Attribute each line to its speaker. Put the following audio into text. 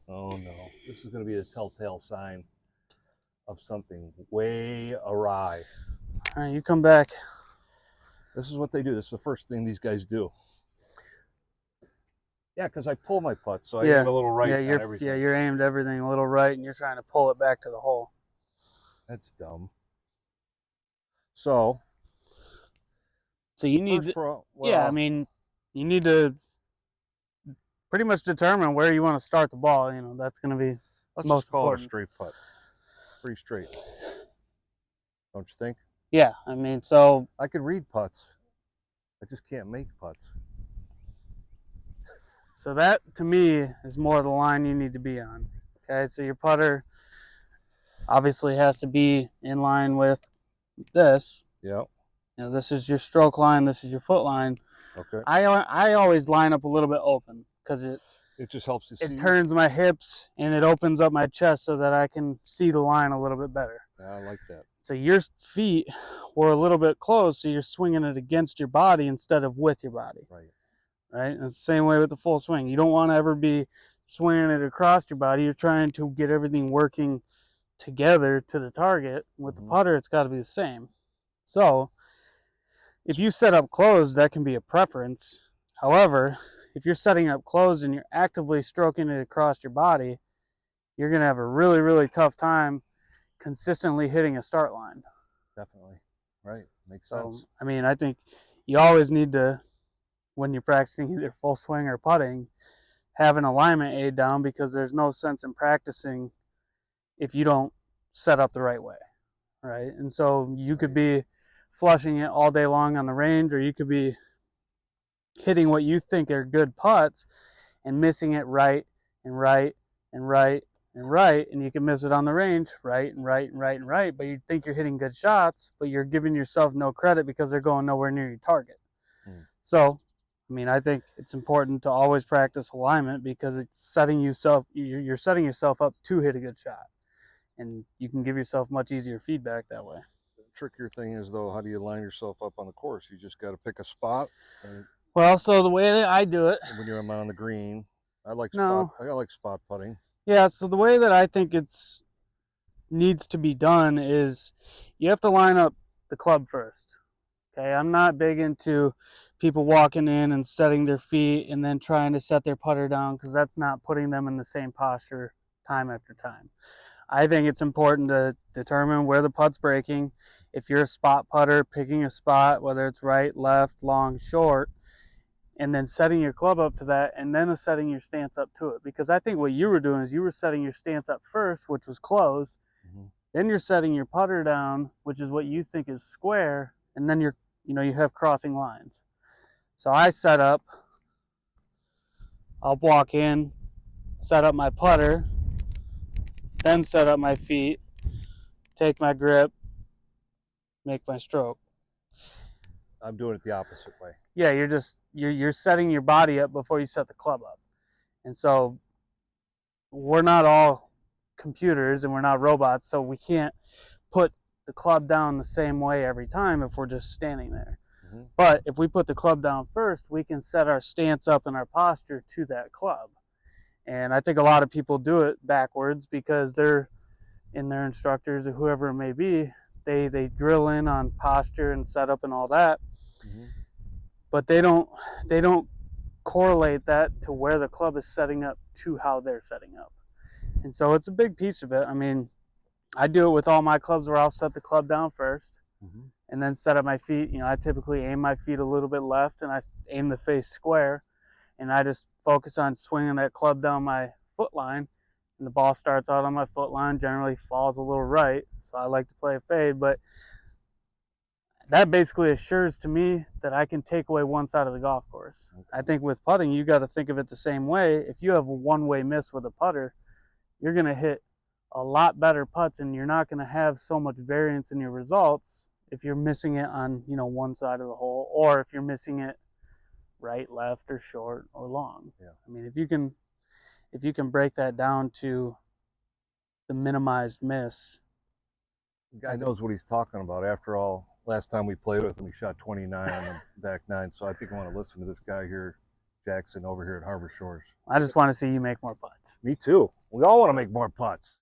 Speaker 1: Oh no, this is going to be a telltale sign of something way awry.
Speaker 2: All right, you come back.
Speaker 1: This is what they do. This is the first thing these guys do. Yeah, because I pull my putt, so I aim a little right on everything.
Speaker 2: You're aimed everything a little right, and you're trying to pull it back to the hole.
Speaker 1: That's dumb. So
Speaker 2: you need, I mean, you need to pretty much determine where you want to start the ball. You know, that's going to be
Speaker 1: let's
Speaker 2: most
Speaker 1: just call
Speaker 2: important.
Speaker 1: it a straight putt. 3 straight. Don't you think?
Speaker 2: Yeah, I mean, so
Speaker 1: I could read putts. I just can't make putts.
Speaker 2: So that, to me, is more the line you need to be on. Okay, so your putter obviously has to be in line with this.
Speaker 1: Yeah.
Speaker 2: You know, this is your stroke line, this is your foot line.
Speaker 1: Okay.
Speaker 2: I always line up a little bit open because it
Speaker 1: just helps you see.
Speaker 2: It turns my hips and it opens up my chest so that I can see the line a little bit better.
Speaker 1: Yeah, I like that.
Speaker 2: So your feet were a little bit close, so you're swinging it against your body instead of with your body.
Speaker 1: Right.
Speaker 2: Right? And it's the same way with the full swing. You don't want to ever be swinging it across your body. You're trying to get everything working together to the target. With the putter, it's got to be the same. So if you set up closed, that can be a preference. However, if you're setting up closed and you're actively stroking it across your body, you're going to have a really, really tough time consistently hitting a start line.
Speaker 1: Definitely. Right. Makes sense.
Speaker 2: I mean, I think you always need to, when you're practicing either full swing or putting, have an alignment aid down, because there's no sense in practicing if you don't set up the right way, right? And so you could be flushing it all day long on the range, or you could be hitting what you think are good putts and missing it right and right and right and right, and you can miss it on the range right and right and right and right, but you think you're hitting good shots, but you're giving yourself no credit because they're going nowhere near your target. So I mean, I think it's important to always practice alignment, because it's you're setting yourself up to hit a good shot, and you can give yourself much easier feedback that way.
Speaker 1: The trickier thing is, though, how do you line yourself up on the course? You just got to pick a spot.
Speaker 2: Well, so the way that I do it,
Speaker 1: when you're on the green, I like spot putting.
Speaker 2: Yeah, so the way that I think it's needs to be done is you have to line up the club first. Okay, I'm not big into people walking in and setting their feet and then trying to set their putter down, because that's not putting them in the same posture time after time. I think it's important to determine where the putt's breaking. If you're a spot putter, picking a spot, whether it's right, left, long, short, and then setting your club up to that, and then setting your stance up to it. Because I think what you were doing is you were setting your stance up first, which was closed. Then you're setting your putter down, which is what you think is square, and then you have crossing lines. So I set up, I'll walk in, set up my putter, then set up my feet, take my grip, make my stroke.
Speaker 1: I'm doing it the opposite way.
Speaker 2: Yeah, you're setting your body up before you set the club up. And so we're not all computers and we're not robots, so we can't put the club down the same way every time if we're just standing there. But if we put the club down first, we can set our stance up and our posture to that club. And I think a lot of people do it backwards, because they're in their instructors or whoever it may be, they drill in on posture and setup and all that, but they don't correlate that to where the club is setting up to how they're setting up. And so it's a big piece of it. I mean, I do it with all my clubs, where I'll set the club down first and then set up my feet. I typically aim my feet a little bit left, and I aim the face square, and I just focus on swinging that club down my foot line, and the ball starts out on my foot line, generally falls a little right, so I like to play a fade. But that basically assures to me that I can take away one side of the golf course. I think with putting, you got to think of it the same way. If you have a one-way miss with a putter, you're going to hit a lot better putts, and you're not going to have so much variance in your results if you're missing it on one side of the hole, or if you're missing it right, left, or short, or long. I mean, if you can break that down to the minimized miss,
Speaker 1: the guy knows what he's talking about. After all, last time we played with him, he shot 29 on the back nine. So I think I want to listen to this guy here, Jackson, over here at Harbor Shores.
Speaker 2: I just want to see you make more putts.
Speaker 1: Me too. We all want to make more putts.